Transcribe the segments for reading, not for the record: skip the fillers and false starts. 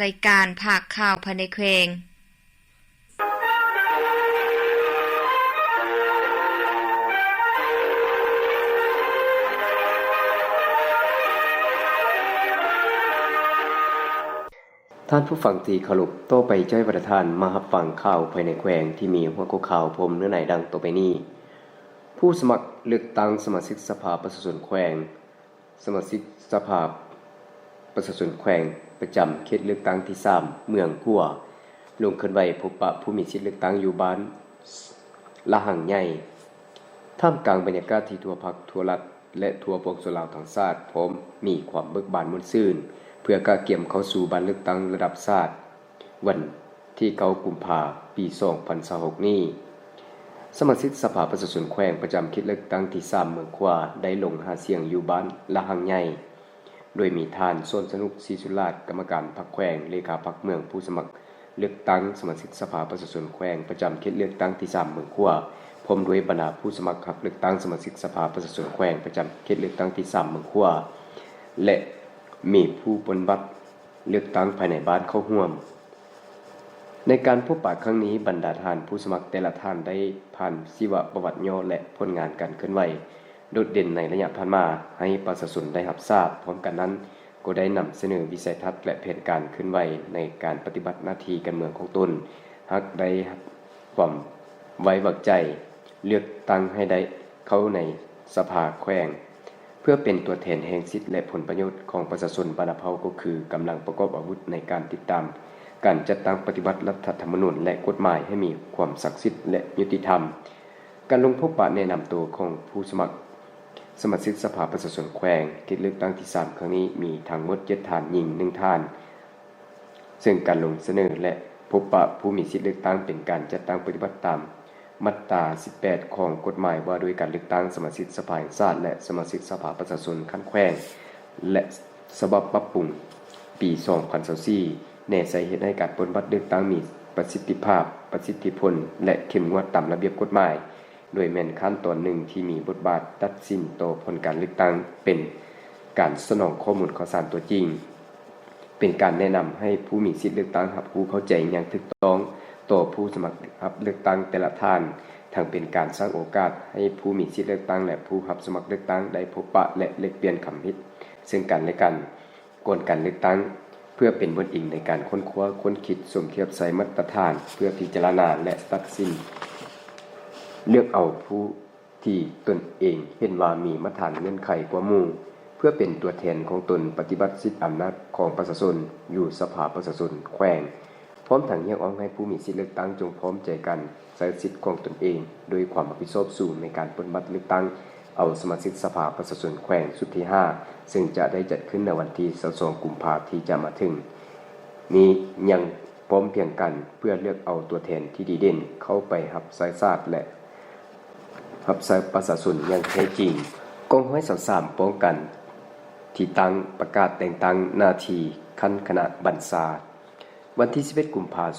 รายการภาคข่าวภายในแขวงท่านผู้ฟังที่เคารพต่อไปจ้อยประธานมารับฟังข่าวภายในแขวงที่มีหัวข้อข่าวพร้อมเนื้อในดังต่อไปนี้ผู้สมัครเลือกตั้งสมาชิกสภาประชาชนแขวงสมาชิกสภาประชาชนแขวงประจำเขตเลือกตั้งที่3เมืองขั่วลงเคลื่อนไหวพบปะผู้มีสิทธิเลือกตั้งอยู่บ้านละหังใหญ่ท่ามกลางบรรยากาศที่ทั่วภาคทั่วรัฐและทั่วปวงชนลาวทั้งชาติพร้อมมีความเบิกบานม่วนซื่นเพื่อกะเกี่ยมเข้าสู่บ้านเลือกตั้งระดับชาติวันที่9กุมภาพันธ์ปี2026นี้สมาชิกสภาประชาชนแขวงประจำเขตเลือกตั้งที่3เมืองขั่วได้ลงหาเสียงอยู่บ้านละหังใหญ่โดยมีท่านสวนสนุกศรีสุราษฎร์กรรมการพรรคแขวงเลขาพรรคเมืองผู้สมัครเลือกตั้งสมาชิกสภาประชาชนแขวงประจำเขตเลือกตั้งที่3เมืองขั่วพร้อมด้วยบรรดาผู้สมัครรับเลือกตั้งสมาชิกสภาประชาชนแขวงประจำเขตเลือกตั้งที่3เมืองขั่วและมีผู้ปฏิบัติเลือกตั้งภายในบ้านเข้าร่วมในการพบปะครั้งนี้บรรดาท่านผู้สมัครแต่ละท่านได้ผ่านชีวประวัติย่อและผลงานการเคลื่อนไหวโดดเด่นในระยะผ่านมาให้ประชาชนได้รับทราบพร้อมกันนั้นก็ได้นำเสนอวิสัยทัศน์และแผนการเคลื่อนไหวในการปฏิบัติหน้าที่การเมืองของตนหากได้ความไว้วางใจเลือกตั้งให้ได้เข้าในสภาแขวงเพื่อเป็นตัวแทนแห่งสิทธิและผลประโยชน์ของประชาชนบรรพเผ่าก็คือกำลังประกอบอาวุธในการติดตามการจัดตั้งปฏิบัติรัฐธรรมนูญและกฎหมายให้มีความศักดิ์สิทธิ์และยุติธรรมการลงพบปะแนะนำตัวของผู้สมัครสมาชิกสภาประชาชนแขวงเขตเลือกตั้งที่3ครั้งนี้มีทั้งหมด7ท่านหญิง1ท่านซึ่งการลงเสนอและพบปะผู้มีสิทธิเลือกตั้งเป็นการจัดตั้งปฏิบัติตามมาตรา18ของกฎหมายว่าด้วยการเลือกตั้งสมาชิกสภาแห่งชาติและสมาชิกสภาประชาชนขั้นแขวงและฉบับปรับปรุงปี2024แน่ใส่เหตุให้การปฏิบัติเลือกตั้งมีประสิทธิภาพประสิทธิผลและเข้มงวดตามระเบียบกฎหมายโดยแม่นขั้นตอนหนึ่งที่มีบทบาทตัดสินต่อผลการเลือกตั้งเป็นการสนองข้อมูลข่าวสารตัวจริงเป็นการแนะนำให้ผู้มีสิทธิเลือกตั้งรับรู้เข้าใจอย่างถูกต้องต่อผู้สมัครรับเลือกตั้งแต่ละท่านทั้งเป็นการสร้างโอกาสให้ผู้มีสิทธิเลือกตั้งและผู้รับสมัครเลือกตั้งได้พบปะและแลกเปลี่ยนความคิดซึ่งกันและกันก่อนการเลือกตั้งเพื่อเป็นบทอิงในการค้นคว้าค้นคิดสมเทียบใส่มาตรฐานเพื่อพิจารณาและตัดสินเลือกเอาผู้ที่ตนเองเห็นว่ามีมาตรฐานเงื่อนไขกว่าหมู่เพื่อเป็นตัวแทนของตนปฏิบัติสิทธิอำนาจของประชาชนอยู่สภาประชาชนแขวงพร้อมทั้งเรียกร้องให้ผู้มีสิทธิเลือกตั้งจงพร้อมใจกันใช้สิทธิของตนเองโดยความรับผิดชอบสูงในการปฏิบัติเลือกตั้งเอาสมาชิกสภาประชาชนแขวงสุดที่5ซึ่งจะได้จัดขึ้นในวันที่22กุมภาพันธ์ที่จะมาถึงนี้ยังพร้อมเพียงกันเพื่อเลือกเอาตัวแทนที่ดีเด่นเข้าไปรับใช้ชาติและรับใช้ประชาชนอย่างแท้จริงกองร้อย23ป้องกันที่ตั้งประกาศแต่งตั้งหน้าที่คณะบัญชาวันที่11กุมภาพันธ์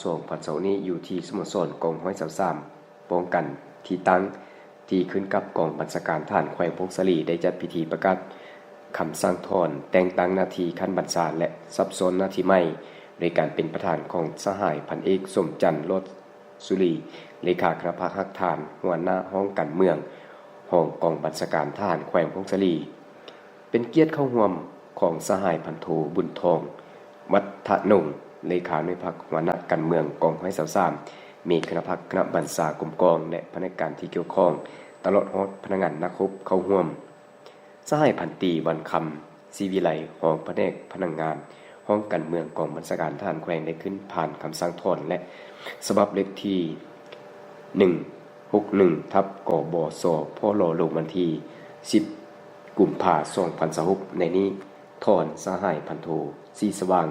2022นี้อยู่ที่สโมสรกองร้อย23ป้องกันที่ตั้งที่ขึ้นกับกองบัญชาการทหารแขวงพงศลีได้จัดพิธีประกาศคำสั่งถอนแต่งตั้งหน้าที่ขั้นบัญชาและซับซ้อนหน้าที่ใหม่โดยการเป็นประธานของสหายพันเอกสมจันทร์โลดสุรีเลขาคณะภาคฮักฐานหัวหน้าห้องการเมืองห้องกองบัญชาการทหารแขวงพงศลีเป็นเกียรติเข้าร่วมของสหายพันโทบุญทองวัฒนงเลขานุพรรคหัวหน้าการเมืองกองร้อย23มีคณะพักคณะบัญชากรมกองและพนักงานที่เกี่ยวข้องตลอดฮอดพนักงานนักรบเข้าร่วมสหายพันตรีวันคำศรีวิไลห้องแผนกพนักงานห้องการเมืองกองบัญชาการทหารแขวงได้ขึ้นผ่านคำสั่งถอนและฉบับเลขที่161/กบสพลลงวันที่10กุมภาพันธ์2026ในนี้ถอนสหายพันโทสีสว่าง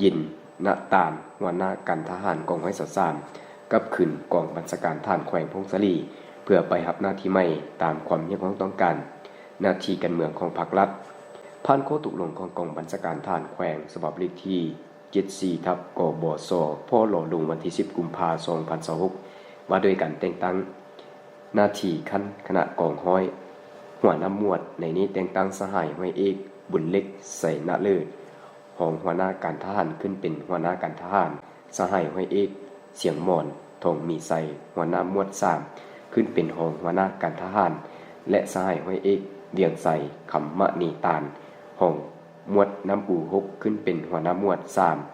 ยินณตามหัวหน้าการทหารกองร้อย23กับขึ้นกองบัญชาการทหารแขวงพงศลีเพื่อไปรับหน้าที่ใหม่ตามความเรียกร้องต้องการหน้าที่การเมืองของพรรครัฐผ่านข้อตกลงของกองบัญชาการทหารแขวงฉบับเลขที่74/กบสพลลงวันที่10กุมภาพันธ์2026ว่าโดยการแต่งตั้งหน้าที่คณะกองร้อยหัวหน้าหมวดในนี้แต่งตั้งสหายห้อยเอกบุญเล็กใส่ณเลิศ รองหัวหน้าการทหารขึ้นเป็นหัวหน้าการทหารสหายห้อยเอกเสียงหมอนทองมีไสหัวหน้าหมวด3ขึ้นเป็นรองหัวหน้าการทหารและสหายห้อยเอกเวียงไสคำมะนีตานรองหมวดน้ำอู6ขึ้นเป็นหัวหน้าหมวด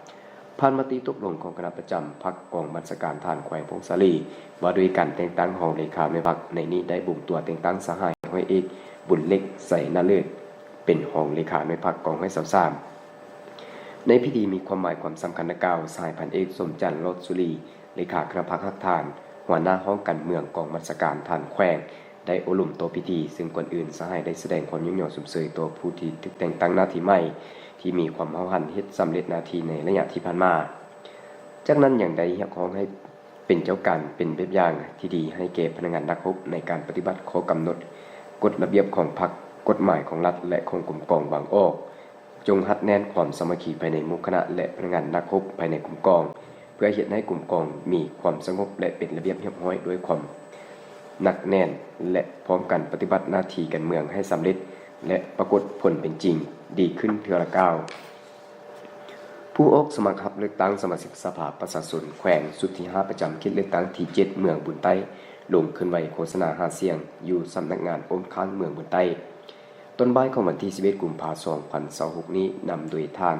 3ผ่านมติตกลงของคณะประจำพรรคกองบัญชาการทหารแขวงพงศาลีว่าด้วยการแต่งตั้งรองเลขาในพรรคในนี้ได้บุกตัวแต่งตั้งสหายห้อยเอกบุญเล็กใสนาเลิศเป็นรองเลขาในพรรคกองห้อย23ในพิธีมีความหมายความสำคัญดังกล่าวสหายพันเอกสมจันทร์รถสุรีเลขาคณะพรรคฮักทานหัวหน้าห้องการเมืองกองบัญชาการทหารแขวงได้อบรมตัวพิธีซึ่งก่อนอื่นสหายได้แสดงความยุ่งยากสมเสยตัวผู้ที่ถูกแต่งตั้งหน้าที่ใหม่ที่มีความเฮาหันเฮ็ดสำเร็จหน้าที่ในระยะที่ผ่านมาจากนั้นอย่างใดเรียกร้องให้เป็นเจ้าการเป็นแบบอย่างที่ดีให้แก่พนักงานนักรบในการปฏิบัติข้อกำหนดกฎระเบียบของพรรคกฎหมายของรัฐและของกลุ่มกองวางออกจงหัดแน่นความสามัคคีภายในหมู่คณะและพนักงานนักรบภายในกลุ่มกองเพื่อเฮ็ดให้กลุ่มกองมีความสงบและเป็นระเบียบเรียบร้อยด้วยความหนักแน่นและพร้อมกันปฏิบัติหน้าที่การเมืองให้สำเร็จและปรากฏผลเป็นจริงดีขึ้นเทื่อละก้าวผู้ออกสมัครรับเลือกตั้งสมาชิกสภาประชาชนแขวงสุดที่5ประจำเขตเลือกตั้งที่7เมืองบุญใต้ลงขึ้นไว้โฆษณาหาเสียงอยู่สำนักงานอมค้างเมืองบุญใต้ต้นบ่ายของวันที่11กุมภาพันธ์2026นี้นำโดยท่าน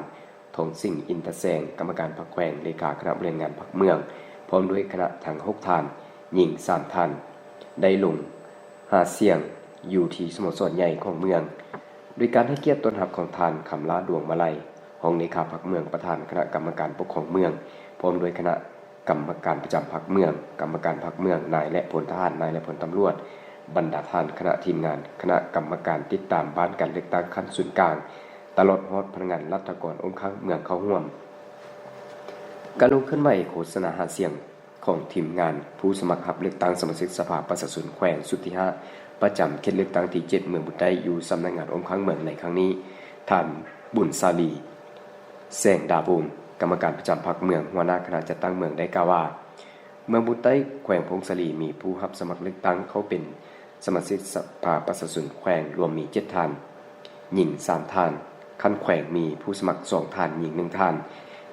ทองสิงห์อินทแสงกรรมการพรรคแขวงเลขาคณะบริหารงานพรรคเมืองพร้อมด้วยคณะทั้ง6ท่านหญิง3ท่านได้ลงหาเสียงอยู่ที่สโมสรใหญ่ของเมืองโดยการให้เกียรติต้อนรับของท่านคำลาดวงมาลัยรองเลขาพรรคเมืองประธานคณะกรรมการปกครองเมืองพร้อมด้วยคณะกรรมการประจำพรรคเมืองกรรมการพรรคเมืองนายและพลทหารนายและพลตำรวจบรรดาท่านคณะทีมงานคณะกรรมการติดตามบ้านการเลือกตั้งขั้นศูนย์กลางตลอดฮอดพนักงานรัฐกรองค์ค้างเมืองเข้าร่วมการลงขึ้นไหวโฆษณาหาเสียงของทีมงานผู้สมัครรับเลือกตั้งสมาชิกสภาประชาชนแขวงสุดที่5ประจำเขตเลือกตั้งที่7เมืองบุญใต้อยู่สำนักงานองค์ค้างเมืองในครั้งนี้ท่านบุญสาลีแสงดาบุงกรรมการประจำพรรคเมืองหัวหน้าคณะจัดตั้งเมืองได้กล่าวว่าเมืองบุญใต้แขวงพงศาลีมีผู้รับสมัครเลือกตั้งเข้าเป็นสมาชิกสภาประชาชนแขวงรวมมี7ท่านหญิง3ท่านขั้นแขวงมีผู้สมัคร2ท่านหญิง1ท่าน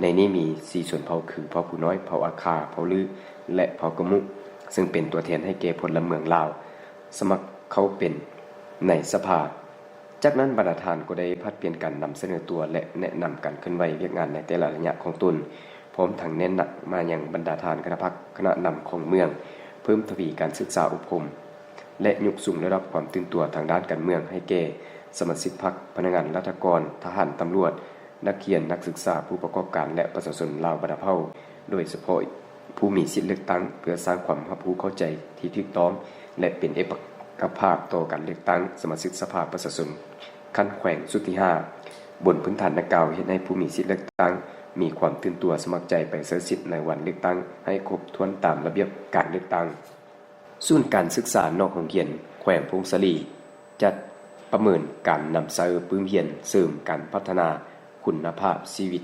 ในนี้มี4ชนเผ่าคือเผ่าผู้น้อยเผ่าอาคาเผ่าลือและเผ่ากะมุซึ่งเป็นตัวแทนให้แก่พลเมืองลาวสมัครเข้าเป็นในสภาจากนั้นบรรดาท่านก็ได้พัดเปลี่ยนกันนำเสนอตัวและแนะนำกันขึ้นไว้เวียกงานในแต่ละระยะของตนพร้อมทั้งแนะนำมายังบรรดาท่านคณะพรรคคณะนำของเมืองเพิ่มทวีการศึกษาอบรมและยกสูงระดับความตื่นตัวทางด้านการเมืองให้แก่สมาชิกพรรคพนักงานราชการทหารตำรวจนักเรียนนักศึกษาผู้ประกอบการและประชาชนลาวบรรดาเผ่าโดยเฉพาะผู้มีสิทธิเลือกตั้งเพื่อสร้างความรับรู้เข้าใจที่ถูกต้องและเป็นเอกภาพต่อการเลือกตั้งสมาชิกสภาประชาชนขั้นแขวงสุดที่5บนพื้นฐานดังกล่าวเฮ็ดให้ผู้มีสิทธิเลือกตั้งมีความตื่นตัวสมัครใจไปใช้สิทธิ์ในวันเลือกตั้งให้ครบถ้วนตามระเบียบการเลือกตั้งศูนย์การศึกษานอกโรงเรียนแขวงพงศาลีจัดประเมินการนำเสนอปื้มเรียนเสริมการพัฒนาคุณภาพชีวิต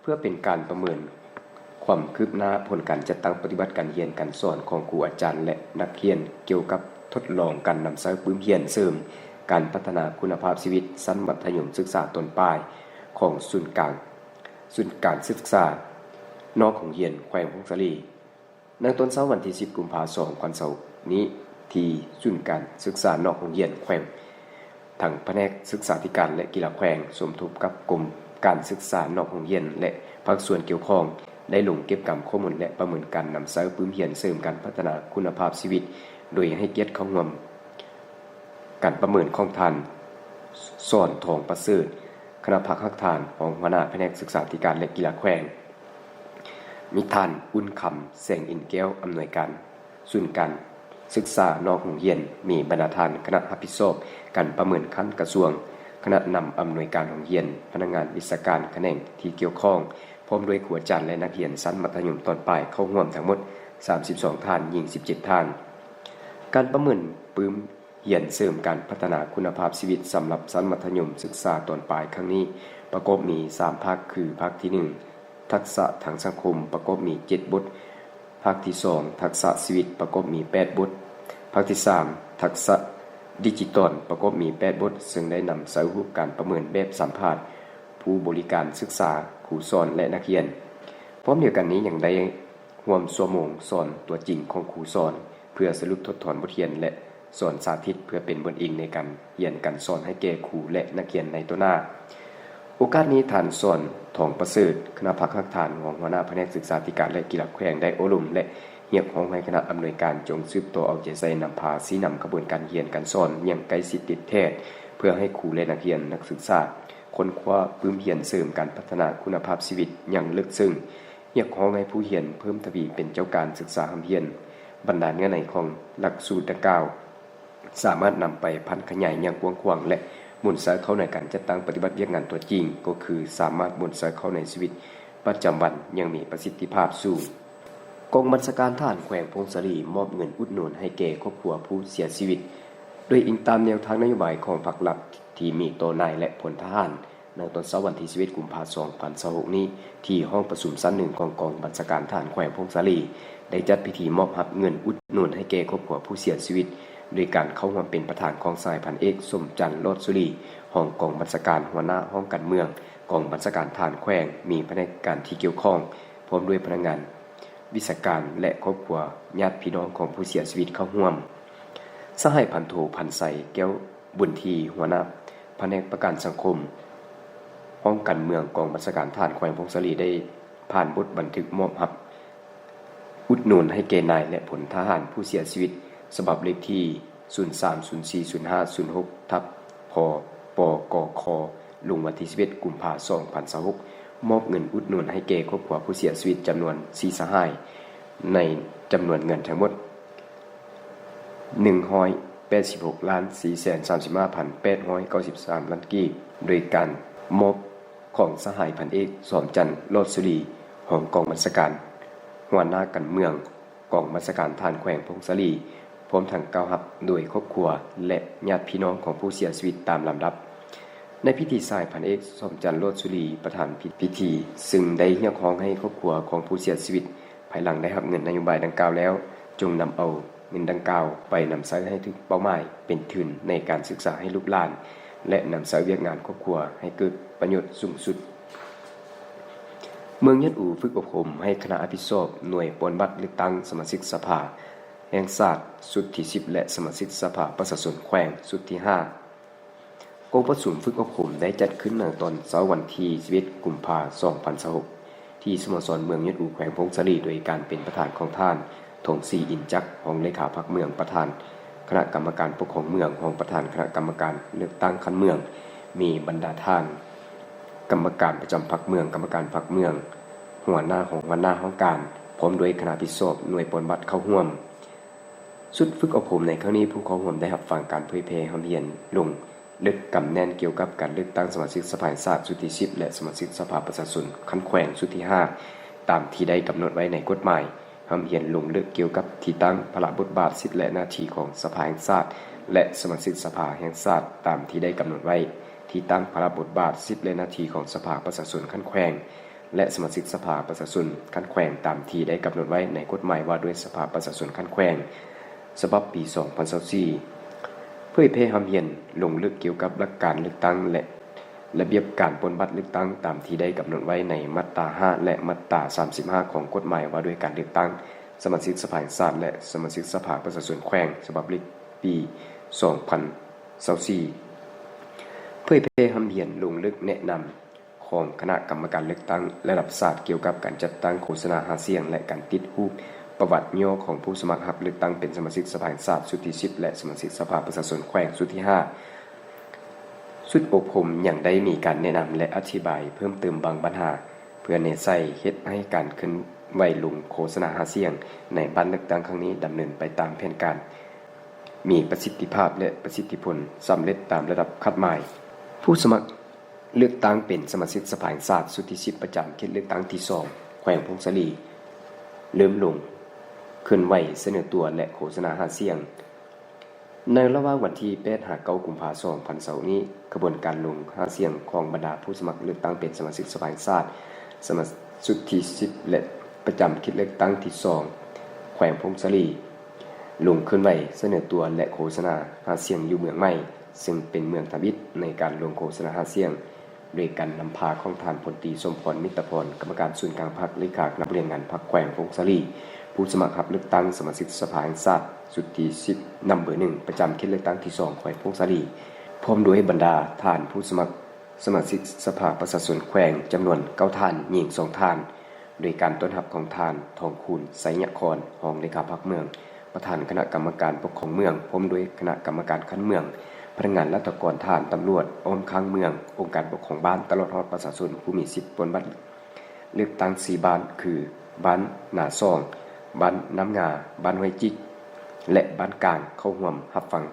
เพื่อเป็นการประเมินความคืบหน้าผลการจัดตั้งปฏิบัติการเรียนการสอนของครูอาจารย์และนักเรียนเกี่ยวกับทดลองการนำเสนอปื้มเรียนเสริมการพัฒนาคุณภาพชีวิตชั้นมัธยมศึกษาต้นปลายของศูนย์การศึกษานอกโรงเรียนแขวงพงศาลีในต้นเช้าวันที่10กุมภาพันธ์2026นี้ที่ศูนย์การศึกษานอกโรงเรียนแขวงทางแผนกศึกษาธิการและกีฬาแขวงสมทบกับกรมการศึกษานอกโรงเรียนและภาคส่วนเกี่ยวข้องได้ลงเก็บกำข้อมูลและประเมินการนำเสนอปื้มเรียนเสริมการพัฒนาคุณภาพชีวิตโดยให้เกียรติเข้าร่วมการประเมินของท่านสอนทองประเสริฐคณะพักฮักทานของหัวหน้าแผนกศึกษาธิการและกีฬาแขวงมีท่านอุ่นคำแสงอินแก้วอำนวยการศูนย์การศึกษานอกโรงเรียนมีบรรดาท่านคณะรับผิดชอบการประเมินขั้นกระทรวงคณะนำอำนวยการโรงเรียนพนักงานวิชาการแขนงที่เกี่ยวข้องพร้อมด้วยครูอาจารย์และนักเรียนชั้นมัธยมตอนปลายเข้าร่วมทั้งหมด32ท่านหญิง17ท่านการประเมินปื้มเรียนเสริมการพัฒนาคุณภาพชีวิตสำหรับชั้นมัธยมศึกษาตอนปลายครั้งนี้ประกอบมี3ภาคคือภาคที่1ทักษะทางสังคมประกอบมี7บทภาคที่2ทักษะชีวิตประกอบมี8บทภาคที่3ทักษะดิจิตอลประกอบมี8บทซึ่งได้นำเสนอรูปการประเมินแบบสัมภาษณ์ผ ผู้บริการศึกษาครูสอนและนักเรียนพร้อมเดียวกันนี้ยังได้ร่วมชั่วโมงสอนตัวจริงของครูสอนเพื่อสรุปทดถอนบทเรียนและสอนสาธิตเพื่อเป็นบทอิงในการเรียนการสอนให้แก่ครูและนักเรียนในตัวหน้าโอกาสนี้ท่านสอนทองประเสริฐคณะพักฐานของหัวหน้าแผนกศึกษาธิการและกีฬาแขวงได้อบรมและเรียกร้องให้คณะอำนวยการจงสืบต่อเอาใจใส่นำพาชี้นำกระบวนการเรียนการสอนอย่างใกล้ชิดติดแท้เพื่อให้ครูและนักเรียนนักศึกษาค้นคว้าพื้นเรียนเสริมการพัฒนาคุณภาพชีวิตอย่างลึกซึ้งเรียกร้องให้ผู้เรียนเพิ่มทวีเป็นเจ้าการศึกษาหำเรียนบรรดาเนื้อในของหลักสูตรดังกล่าวสามารถนำไปพันขยายอย่างกว้างขวางและหมุนเสเข้าในการจัดตั้งปฏิบัติเวียกงานตัวจริงก็คือสามารถหมุนเสเข้าในชีวิตประจำวันอย่างมีประสิทธิภาพสูงกองบัญชาการทหารแขวงพงศรีมอบเงินอุดหนุนให้แก่ครอบครัวผู้เสียชีวิตโดยอิงตามแนวทางนโยบายของพรรครัฐที่มีตัวนายและพลทหารในตอนเช้าวันที่11กุมภาพันธ์2026นี้ที่ห้องประชุมชั้น1ของกองบัญชาการทหารแขวงพงศรีได้จัดพิธีมอบรับเงินอุดหนุนให้แก่ครอบครัวผู้เสียชีวิตโดยการเข้ามาเป็นประธานของสายพันเอกสมจันทร์โลดสุรีห้องกองบัญชาการหัวหน้าห้องการเมืองกองบัญชาการทหารแขวงมีพนักงานที่เกี่ยวข้องพร้อมด้วยพนักงานวิชาการและครอบครัวญาติพี่น้องของผู้เสียชีวิตเข้าร่วมสหายพันโทพันไสแก้วบุญทีหัวหน้าแผนกประกันสังคมห้องการเมืองกองบัญชาการทหารแขวงพงศรีได้ผ่านบทบันทึกมอบรับอุดหนุนให้แก่นายและพลทหารผู้เสียชีวิตฉบับเลขที่03040506ทับพปกคลงวันที่11กุมภาพันธ์2026มอบเงินอุดหนุนให้แก่ครอบครัวผู้เสียชีวิตจำนวน4สหายในจำนวนเงินทั้งหมด186,435,893 ล้านกีบโดยการมอบของสหายพันเอกสมจันทร์โลดสุรีของกองบัญชาการหัวหน้าการเมืองกองบัญชาการทหารแขวงพงศรีพร้อมทั้งกล่าวรับโดยครอบครัวและญาติพี่น้องของผู้เสียชีวิตตามลำดับในพิธีสายพันเอกสมจันทร์โลดสุรีประธานพิธีซึ่งได้เรียกร้องให้ครอบครัวของผู้เสียชีวิตภายหลังได้รับเงินนโยบายดังกล่าวแล้วจงนำเอาเงินดังกล่าวไปนำใช้ให้ถึงเป้าหมายเป็นทุนในการศึกษาให้ลูกหลานและนำใช้เวียกงานครอบครัวให้เกิดประโยชน์สูงสุดเมืองยันอูฝึกอบรมให้คณะอภิสอบหน่วยปฏิบัติเลือกตั้งสมาชิกสภาแห่งชาติสุดที่10และสมาชิกสภาประชาชนแขวงสุดที่5กองประชุมฝึกอบรมได้จัดขึ้นในตอนเช้าวันที่11กุมภาพันธ์2026ที่สโมสรเมืองยันอูแขวงพงศรีโดยการเป็นประธานของท่านทงศรีอินจักรรองเลขาพรรคเมืองประธานคณะกรรมการปกครองเมืองรองประธานคณะกรรมการเลือกตั้งคันเมืองมีบรรดาท่านกรรมการประจำพรรคเมืองกรรมการพรรคเมืองหัวหน้าห้องการพร้อมด้วยคณะพิสอบหน่วยปฏิบัติเข้าร่วมสุดฝึกอบรมในครั้งนี้ผู้เข้าร่วมได้รับฟังการเผยแพร่ความเรียนลงลึกกำแน่นเกี่ยวกับการเลือกตั้งสมาชิกสภาแห่งชาติสุดที่10และสมาชิกสภาประชาชนคันแขวงสุดที่5ตามที่ได้กำหนดไว้ในกฎหมายความเรียนลงลึกเกี่ยวกับที่ตั้งพระบทบาทสิทธิและหน้าที่ของสภาแห่งชาติและสมาชิกสภาแห่งชาติตามที่ได้กำหนดไว้ที่ตั้งพระบทบาทสิทธิและหน้าที่ของสภาประชาชนคันแขวงและสมาชิกสภาประชาชนคันแขวงตามที่ได้กำหนดไว้ในกฎหมายว่าด้วยสภาประชาชนคันแขวงฉบับปี2024เผยแพร่ความเรียนลงลึกเกี่ยวกับหลักการเลือกตั้งและระเบียบการปฏิบัติเลือกตั้งตามที่ได้กำหนดไว้ในมาตรา5และมาตรา35ของกฎหมายว่าด้วยการเลือกตั้งสมาชิกสภาแห่งชาติและสมาชิกสภาประชาชนแขวงฉบับเลขปี2024เผยแพร่ความเรียนลงลึกแนะนำของคณะกรรมการเลือกตั้งระดับชาติเกี่ยวกับการจัดตั้งโฆษณาหาเสียงและการติดรูปประวัติย่อของผู้สมัครรับเลือกตั้งเป็นสมาชิกสภาแห่งชาติชุดที่10และสมาชิกสภาประชาชนแขวงชุดที่5ชุดอบรมยังได้มีการแนะนำและอธิบายเพิ่มเติมบางปัญหาเพื่อเน้นใส่เฮ็ดให้การขึ้นไหวลงโฆษณาหาเสียงในบ้านเลือกตั้งครั้งนี้ดำเนินไปตามแผนการมีประสิทธิภาพและประสิทธิผลสำเร็จตามระดับคาดหมายผู้สมัครเลือกตั้งเป็นสมาชิกสภาแห่งชาติชุดที่10ประจำเขตเลือกตั้งที่2แขวงพงศรีเริ่มลงขึ้นไหวเสนอตัวและโฆษณาหาเสียงในระหว่างวันที่8-9 กุมภาพันธ์2026นี้กระบวนการลงหาเสียงของบรรดาผู้สมัครเลือกตั้งเป็นสมาชิกสภาแห่งชาติสมาชิกชุดที่10และประจำเขตเลือกตั้งที่2แขวงพงศรีลงขึ้นไหวเสนอตัวและโฆษณาหาเสียงอยู่เมืองใหม่ซึ่งเป็นเมืองทำอิฐในการลงโฆษณาหาเสียง โดยการนำพาของทานพลตรีสมพรมิตรพรกรรมการศูนย์กลางพรรคเลขาคณะบริหารงานพรรคแขวงพงศาลีผู้สมัครรับเลือกตั้งสมาชิกสภาแห่งชาติสุดที่10นำเบอร์1ประจำเขตเลือกตั้งที่2แขวงพงศาลีพร้อมด้วยบรรดาท่านผู้สมัครสมาชิกสภาประชาชนแขวงจำนวน9ท่านหญิง2ท่านโดยการต้อนรับของท่านทองคูณไสยครรองเลขาพรรคเมืองประธานคณะกรรมการปกครองเมืองพร้อมด้วยคณะกรรมการคั้นเมืองพนักงานราชการทหารตำรวจอ้อมข้างเมืององค์การปกครองบ้านตลอดฮอดประชาชนผู้มีสิทธิ์ปนบัตรเลือกตั้ง4บ้านคือบ้านหนาซ่องบ้านน้ำงาบ้านห้วยจิกและบ้านกลางเข้าร่วมรับฟัง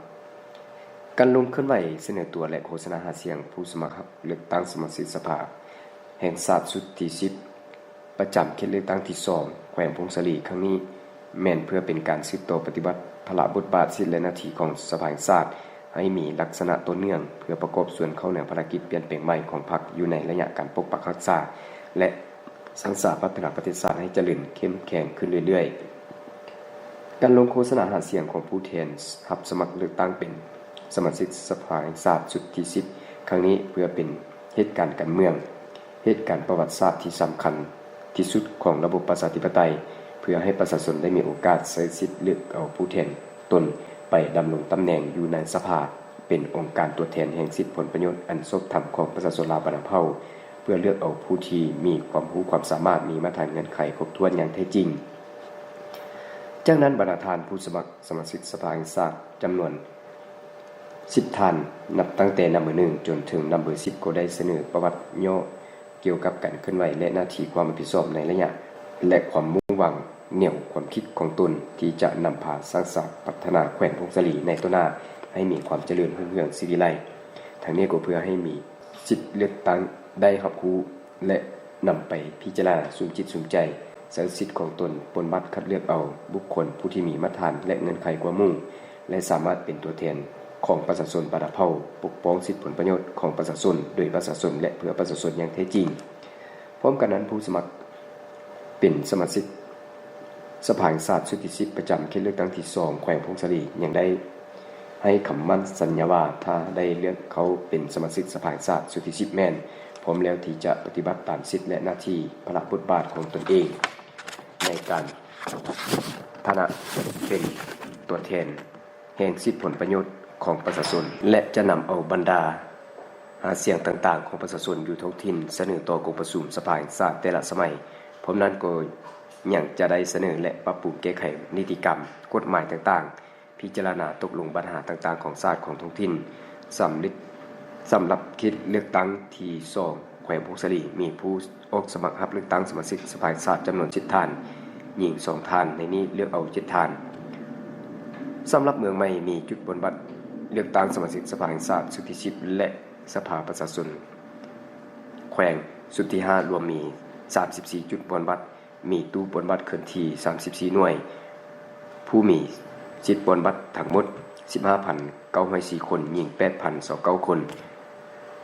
การลงเคลื่อนไหวเสนอตัวและโฆษณาหาเสียงผู้สมัครรับเลือกตั้งสมาชิกสภาแห่งชาติสุดที่10ประจำเขตเลือกตั้งที่2แขวงพงศาลีครั้งนี้แม่นเพื่อเป็นการสืบต่อปฏิบัติพระบทบาทสิทธิและหน้าที่ของสภาแห่งชาติให้มีลักษณะต้นเนื่องเพื่อประกอบส่วนเข้าในภารกิจเปลี่ยนแปลงใหม่ของพรรคอยู่ในระยะการปกปักรักษาและสร้างสรรค์พัฒนาประเทศชาติให้เจริญเข้มแข็งขึ้นเรื่อยๆการลงโฆษณาหาเสียงของผู้แทนรับสมัครเลือกตั้งเป็นสมาชิกสภาแห่งชาติสุดที่10ครั้งนี้เพื่อเป็นเหตุการณ์การเมืองเหตุการณ์ประวัติศาสตร์ที่สำคัญที่สุดของระบบประชาธิปไตยเพื่อให้ประชาชนได้มีโอกาสใช้สิทธิ์เลือกเอาผู้แทนตนไปดำรงตำแหน่งอยู่ในสภาเป็นองค์การตัวแทนแห่งสิทธิผลประโยชน์อันชอบธรรมของประชาชนลาวบรรเผ่าเพื่อเลือกเอาผู้ที่มีความรู้ความสามารถมีมาตรฐานเงื่อนไขครบถ้วนอย่างแท้จริงจากนั้นบรรดาท่านผู้สมัครสมาชิกสภาแห่งชาติจำนวน10ท่านนับตั้งแต่นำเบอร์1จนถึงนำเบอร์10ก็ได้เสนอประวัติย่อเกี่ยวกับการเคลื่อนไหวและหน้าที่ความรับผิดชอบในระยะและความมุ่งหวังแนวความคิดของตนที่จะนำพาสร้างสรรค์พัฒนาแขวงพงศาลีในต้นหน้าให้มีความเจริญรุ่งเรืองสิริไลทั้งนี้ก็เพื่อให้มีสิทธิเลือกตั้งได้รับรู้และนำไปพิจารณาสุ่มจิตสุ่มใจใช้สิทธิของตนปนบัตรคัดเลือกเอาบุคคลผู้ที่มีมาตรฐานและเงื่อนไขกว่าหมู่และสามารถเป็นตัวแทนของประชาชนบรรเผ่าปกป้องสิทธิผลประโยชน์ของประชาชนโดยประชาชนและเพื่อประชาชนอย่างแท้จริงพร้อมกันนั้นผู้สมัครเป็นสมาชิกสภาแห่งชาติสุดที่10ประจำเขตเลือกตั้งที่2แขวงพงศาลียังได้ให้คำมั่นสัญญาว่าถ้าได้เลือกเขาเป็นสมาชิกสภาแห่งชาติสุดที่10แม่นพร้อมแล้วที่จะปฏิบัติตามสิทธิและหน้าที่พระบทบาทของตนเองในการฐานะเป็นตัวแทนแห่งสิทธิผลประโยชน์ของประชาชนและจะนำเอาบรรดาหาเสียงต่างๆของประชาชนอยู่ท้องถิ่นเสนอต่อกองประชุมสภาแห่งชาติแต่ละสมัยพร้อมนั้นก็ยังจะได้เสนอและปรับปรุงแก้ไขนิติกรรมกฎหมายต่างๆพิจารณาตกลงปัญหาต่างๆของชาติของท้องถิ่นสำหรับคิดเลือกตั้งที่2แขวงพงศาลีมีผู้ออกสมัครรับเลือกตั้งสมาชิกสภาแห่งชาติจำนวน7ท่านหญิง2ท่านในนี้เลือกเอา7ท่านสำหรับเมืองใหม่มีจุดบนบัตรเลือกตั้งสมาชิกสภาแห่งชาติสุดที่10และสภาประชาชนแขวงสุดที่5รวมมี34จุดบนบัตรมีตู้บนบัตรเคลื่อนที่34หน่วยผู้มีสิทธิ์บนบัตรทั้งหมด 15,904 คนหญิง 8,029 คน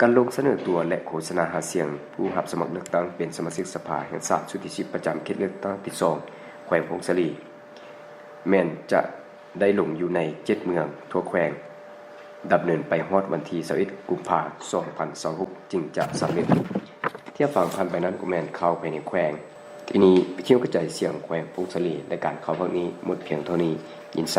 การลงเสนอตัวและโฆษณาหาเสียงผู้รับสมัครเลือกตั้งเป็นสมาชิกสภาแห่งชาติสุดที่10ประจำเขตเลือกตั้งที่2แขวงพงศาลีแม้นจะได้ลงอยู่ใน7เมืองทั่วแขวงดำเนินไปฮอดวันที่21กุมภาพันธ์2026จึงจะสำเร็จเที่ยวฟังผ่านไปนั้นก็แม่นเข้าไปในแขวงทีนี้เที่ยวกระจายเสียงแขวงพงศาลีและการเข้าพวกนี้หมดเพียงเท่านี้ยินไซ